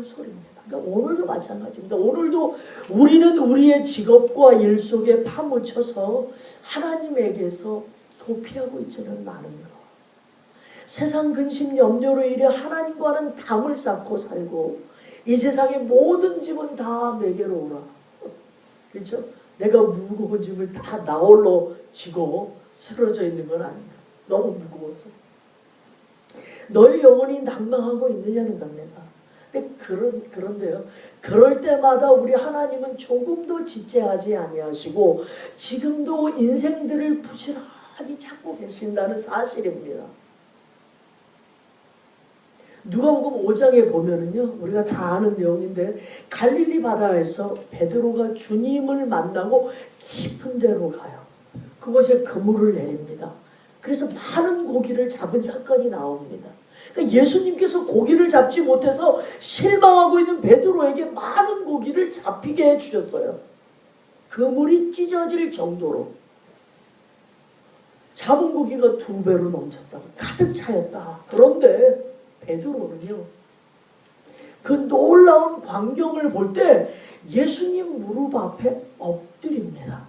소리입니다. 그러니까 오늘도 마찬가지입니다. 오늘도 우리는 우리의 직업과 일 속에 파묻혀서 하나님에게서 도피하고 있지는 않은가. 세상 근심 염려로 인해 하나님과는 담을 쌓고 살고 이 세상의 모든 짐은 다 내게로 오라. 그렇죠? 내가 무거운 짐을 다 나 홀로 지고 쓰러져 있는 건 아닌가. 너무 무거워서. 너의 영혼이 낭망하고 있느냐는 겁니다. 근데 그런데요. 그럴 때마다 우리 하나님은 조금도 지체하지 아니하시고 지금도 인생들을 부지런히 찾고 계신다는 사실입니다. 누가복음 5장에 보면은요, 우리가 다 아는 내용인데 갈릴리 바다에서 베드로가 주님을 만나고 깊은 데로 가요. 그곳에 그물을 내립니다. 그래서 많은 고기를 잡은 사건이 나옵니다. 그러니까 예수님께서 고기를 잡지 못해서 실망하고 있는 베드로에게 많은 고기를 잡히게 해주셨어요. 그물이 찢어질 정도로. 잡은 고기가 2배로 넘쳤다고, 가득 차였다. 그런데 베드로는요, 그 놀라운 광경을 볼 때 예수님 무릎 앞에 엎드립니다.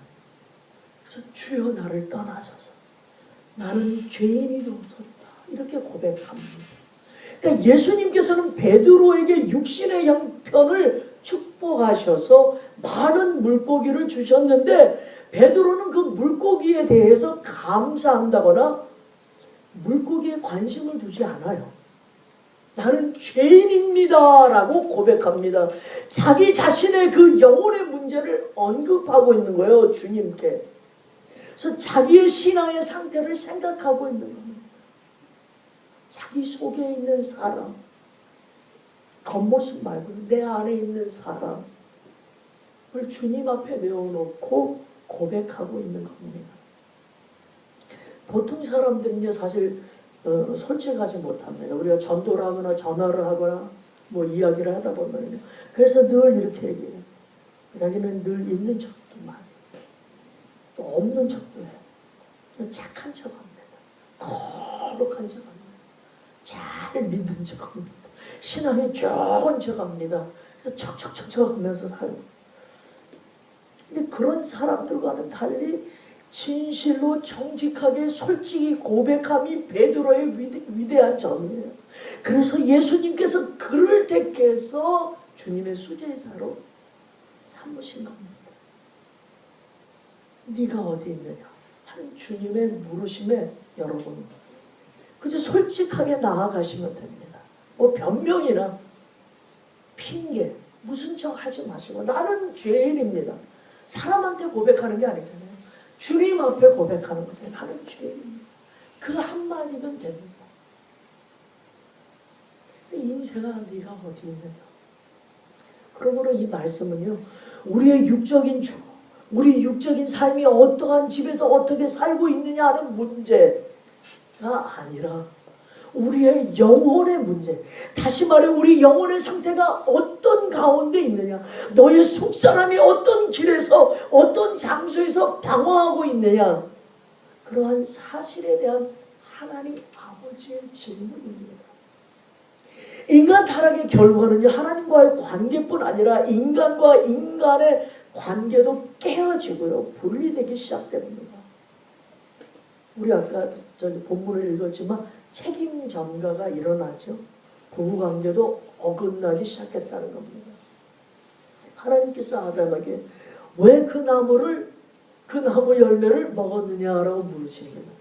그래서 주여 나를 떠나소서, 나는 죄인이 되었소이다, 이렇게 고백합니다. 그러니까 예수님께서는 베드로에게 육신의 형편을 축복하셔서 많은 물고기를 주셨는데 베드로는 그 물고기에 대해서 감사한다거나 물고기에 관심을 두지 않아요. 나는 죄인입니다 라고 고백합니다. 자기 자신의 그 영혼의 문제를 언급하고 있는 거예요, 주님께. 그래서 자기의 신앙의 상태를 생각하고 있는 겁니다. 자기 속에 있는 사람, 겉모습 말고 내 안에 있는 사람을 주님 앞에 내어놓고 고백하고 있는 겁니다. 보통 사람들은요, 사실 솔직하지 못합니다. 우리가 전도를 하거나 전화를 하거나 뭐 이야기를 하다 보면요, 그래서 늘 이렇게 얘기해요. 자기는 늘 있는 척도 많이, 또 없는 척도 해요. 착한 척합니다. 거룩한 척합니다. 잘 믿은 척합니다. 신앙이 좋은 척합니다. 그래서 척척척척 하면서 살고. 근데 그런 사람들과는 달리 진실로 정직하게 솔직히 고백함이 베드로의 위대한 점이에요. 그래서 예수님께서 그를 택해서 주님의 수제자로 삼으신 겁니다. 네가 어디 있느냐 하는 주님의 물으심에 여러분 그저 솔직하게 나아가시면 됩니다. 뭐 변명이나 핑계 무슨 척 하지 마시고 나는 죄인입니다. 사람한테 고백하는 게 아니잖아요. 주님 앞에 고백하는 거잖아요. 나는 죄인입니다. 그 한마디면 됩니다. 인생아 네가 어디 있느냐. 그러므로 이 말씀은요, 우리의 육적인 주, 우리 육적인 삶이 어떠한 집에서 어떻게 살고 있느냐 하는 문제가 아니라 우리의 영혼의 문제, 다시 말해 우리 영혼의 상태가 어떤 가운데 있느냐, 너의 속사람이 어떤 길에서 어떤 장소에서 방황하고 있느냐, 그러한 사실에 대한 하나님 아버지의 질문입니다. 인간 타락의 결과는요, 하나님과의 관계뿐 아니라 인간과 인간의 관계도 깨어지고요, 분리되기 시작됩니다. 우리 아까 본문을 읽었지만 책임 전가가 일어나죠. 부부관계도 어긋나기 시작했다는 겁니다. 하나님께서 아담에게 왜 그 나무 열매를 먹었느냐라고 물으십니다.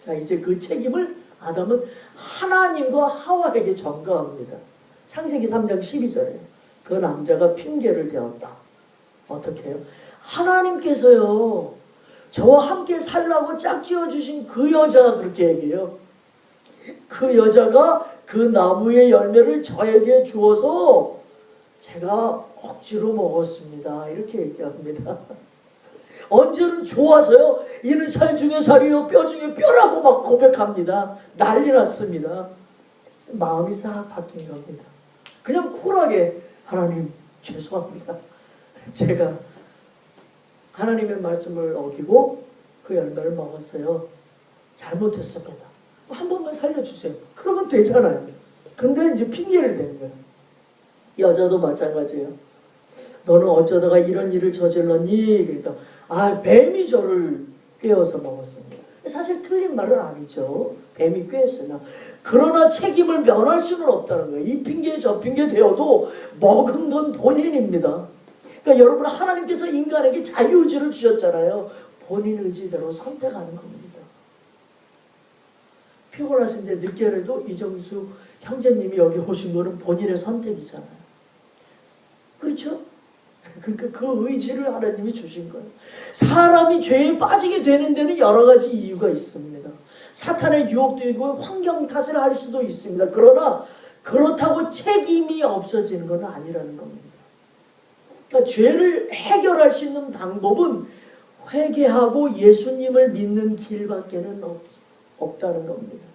자, 이제 그 책임을 아담은 하나님과 하와에게 전가합니다. 창세기 3장 12절에 그 남자가 핑계를 대었다. 어떻게 해요? 하나님께서요, 저와 함께 살라고 짝지어 주신 그 여자가 그렇게 얘기해요. 그 여자가 그 나무의 열매를 저에게 주어서 제가 억지로 먹었습니다. 이렇게 얘기합니다. 언제는 좋아서요, 이는 살 중에 살이요 뼈 중에 뼈라고 막 고백합니다. 난리 났습니다. 마음이 싹 바뀐 겁니다. 그냥 쿨하게 하나님 죄송합니다. 제가 하나님의 말씀을 어기고 그 열매를 먹었어요. 잘못했습니다. 한 번만 살려주세요. 그러면 되잖아요. 근데 이제 핑계를 대는 거예요. 여자도 마찬가지예요. 너는 어쩌다가 이런 일을 저질렀니? 그러니까 뱀이 저를 꿰어서 먹었습니다. 사실 틀린 말은 아니죠. 뱀이 꿰었으나. 그러나 책임을 면할 수는 없다는 거예요. 이 핑계 저 핑계 되어도 먹은 건 본인입니다. 그러니까 여러분, 하나님께서 인간에게 자유의지를 주셨잖아요. 본인 의지대로 선택하는 겁니다. 피곤하신데 늦게라도 이정수 형제님이 여기 오신 거는 본인의 선택이잖아요. 그렇죠? 그러니까 그 의지를 하나님이 주신 거예요. 사람이 죄에 빠지게 되는 데는 여러 가지 이유가 있습니다. 사탄의 유혹도 있고 환경 탓을 할 수도 있습니다. 그러나 그렇다고 책임이 없어지는 건 아니라는 겁니다. 그러니까 죄를 해결할 수 있는 방법은 회개하고 예수님을 믿는 길밖에는 없다는 겁니다.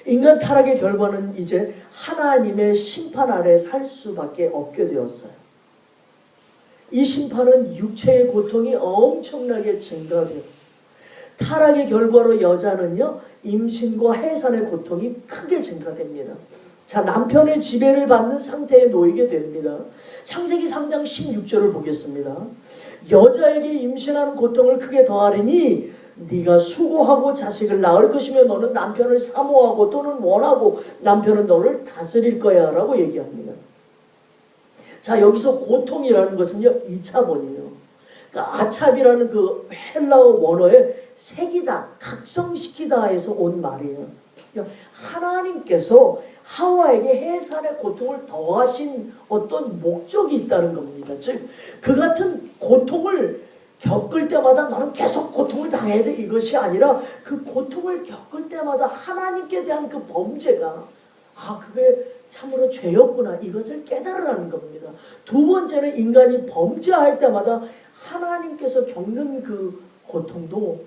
인간 타락의 결과는 이제 하나님의 심판 아래 살 수밖에 없게 되었어요. 이 심판은 육체의 고통이 엄청나게 증가되었어요. 타락의 결과로 여자는요, 임신과 해산의 고통이 크게 증가됩니다. 자, 남편의 지배를 받는 상태에 놓이게 됩니다. 창세기 3장 16절을 보겠습니다. 여자에게 임신하는 고통을 크게 더하리니 네가 수고하고 자식을 낳을 것이며 너는 남편을 사모하고 또는 원하고 남편은 너를 다스릴 거야 라고 얘기합니다. 자, 여기서 고통이라는 것은요, 2차원이에요. 그러니까 아찹이라는 그 헬라어 원어에 색이다, 각성시키다에서 온 말이에요. 그러니까 하나님께서 하와에게 해산의 고통을 더하신 어떤 목적이 있다는 겁니다. 즉, 그 같은 고통을 겪을 때마다 나는 계속 고통을 당해야 돼, 이것이 아니라 그 고통을 겪을 때마다 하나님께 대한 그 범죄가 그게 참으로 죄였구나, 이것을 깨달으라는 겁니다. 두 번째는 인간이 범죄할 때마다 하나님께서 겪는 그 고통도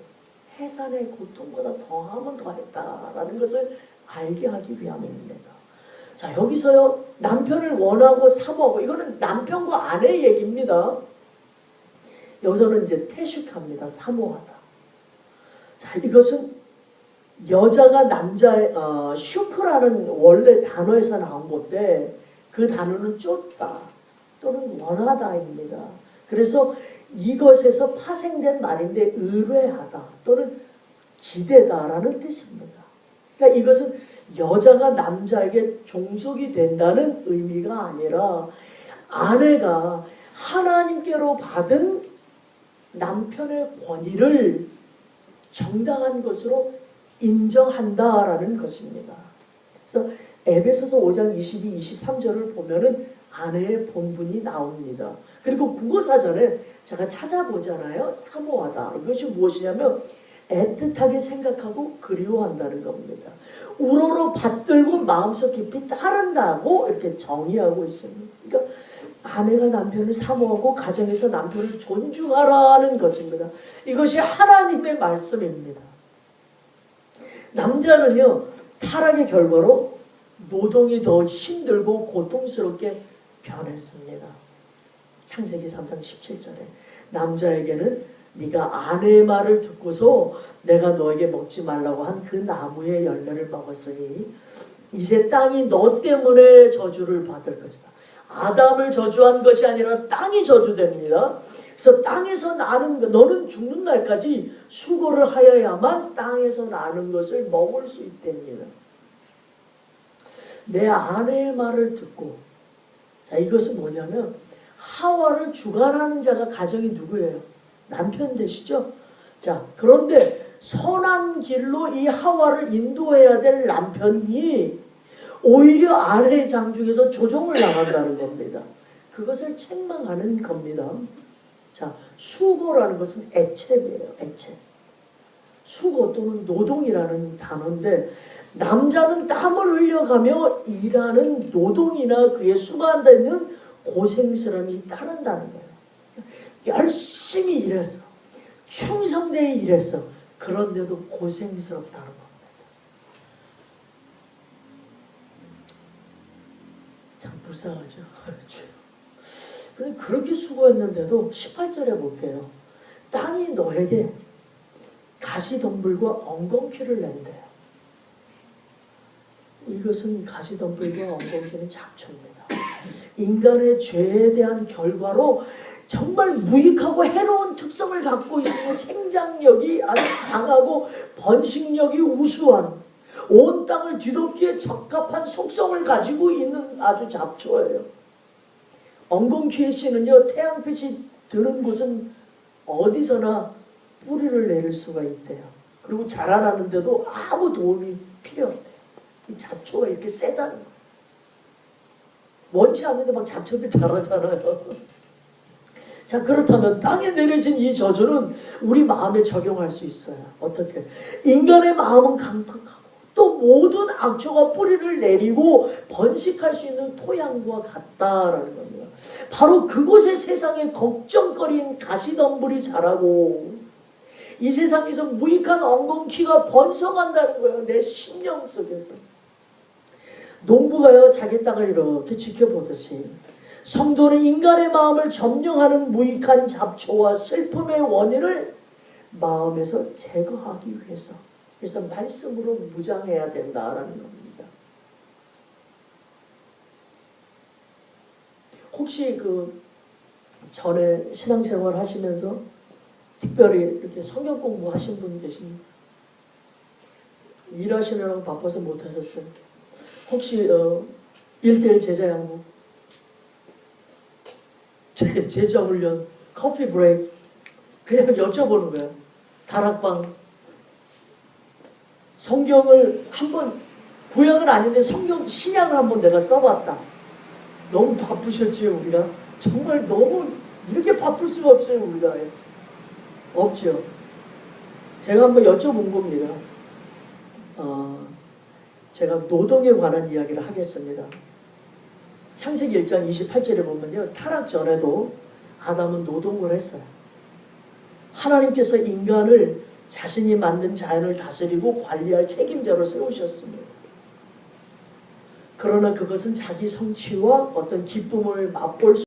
해산의 고통보다 더하면 더했다라는 것을 알게 하기 위함입니다. 자, 여기서요, 남편을 원하고 사모하고, 이거는 남편과 아내의 얘기입니다. 여기서는 이제 태식합니다. 사모하다. 자, 이것은 여자가 남자의 슈크라는 원래 단어에서 나온 건데 그 단어는 쫓다 또는 원하다입니다. 그래서 이것에서 파생된 말인데 의뢰하다 또는 기대다라는 뜻입니다. 그러니까 이것은 여자가 남자에게 종속이 된다는 의미가 아니라 아내가 하나님께로 받은 남편의 권위를 정당한 것으로 인정한다라는 것입니다. 그래서 에베소서 5장 22, 23절을 보면은 아내의 본분이 나옵니다. 그리고 국어사전에 제가 찾아보잖아요. 사모하다. 이것이 무엇이냐면 애틋하게 생각하고 그리워한다는 겁니다. 우러러 받들고 마음속 깊이 따른다고 이렇게 정의하고 있습니다. 그러니까 아내가 남편을 사모하고 가정에서 남편을 존중하라는 것입니다. 이것이 하나님의 말씀입니다. 남자는요, 타락의 결과로 노동이 더 힘들고 고통스럽게 변했습니다. 창세기 3장 17절에 남자에게는 네가 아내의 말을 듣고서 내가 너에게 먹지 말라고 한 그 나무의 열매를 먹었으니 이제 땅이 너 때문에 저주를 받을 것이다. 아담을 저주한 것이 아니라 땅이 저주됩니다. 그래서 땅에서 나는 것, 너는 죽는 날까지 수고를 하여야만 땅에서 나는 것을 먹을 수 있답니다. 내 아내의 말을 듣고, 자, 이것은 뭐냐면 하와를 주관하는 자가 가정이 누구예요? 남편 되시죠? 자, 그런데 선한 길로 이 하와를 인도해야 될 남편이 오히려 아내의 장중에서 조종을 나간다는 겁니다. 그것을 책망하는 겁니다. 자, 수고라는 것은 애체예요. 애체. 수고 또는 노동이라는 단어인데 남자는 땀을 흘려가며 일하는 노동이나 그의 수고한다는 고생스러움이 따른다는 거예요. 열심히 일했어. 충성되게 일했어. 그런데도 고생스럽다는 겁니다. 참 불쌍하죠. 그런데 그렇게 수고했는데도 18절에 볼게요. 땅이 너에게 가시덤불과 엉겅퀴를 낸대요. 이것은 가시덤불과 엉겅퀴는 잡초입니다. 인간의 죄에 대한 결과로 정말 무익하고 해로운 특성을 갖고 있으며 생장력이 아주 강하고 번식력이 우수한 온 땅을 뒤덮기에 적합한 속성을 가지고 있는 아주 잡초예요. 엉겅퀴의 씨는요, 태양빛이 드는 곳은 어디서나 뿌리를 내릴 수가 있대요. 그리고 자라나는데도 아무 도움이 필요 없대요. 이 잡초가 이렇게 세다는 거예요. 원치 않는데 막 잡초들 자라잖아요. 자, 그렇다면 땅에 내려진 이 저주는 우리 마음에 적용할 수 있어요. 어떻게? 인간의 마음은 강팍하고 또 모든 악초가 뿌리를 내리고 번식할 수 있는 토양과 같다라는 겁니다. 바로 그곳에 세상에 걱정거리인 가시덤불이 자라고 이 세상에서 무익한 엉겅퀴가 번성한다는 거예요. 내 심령 속에서. 농부가요, 자기 땅을 이렇게 지켜보듯이 성도는 인간의 마음을 점령하는 무익한 잡초와 슬픔의 원인을 마음에서 제거하기 위해서, 그래서 말씀으로 무장해야 된다라는 겁니다. 혹시 그 전에 신앙생활 하시면서 특별히 이렇게 성경 공부하신 분 계십니까? 일하시느라고 바빠서 못하셨어요? 혹시 1:1 제자 양육, 제자 훈련, 커피 브레이크 그냥 여쭤보는 거예요. 다락방. 성경을 한번, 구약은 아닌데 성경 신약을 한번 내가 써봤다. 너무 바쁘셨지 우리가? 정말 너무 이렇게 바쁠 수가 없어요 우리가. 없죠. 제가 한번 여쭤본 겁니다. 제가 노동에 관한 이야기를 하겠습니다. 창세기 1장 28절에 보면요, 타락 전에도 아담은 노동을 했어요. 하나님께서 인간을 자신이 만든 자연을 다스리고 관리할 책임자로 세우셨습니다. 그러나 그것은 자기 성취와 어떤 기쁨을 맛볼 수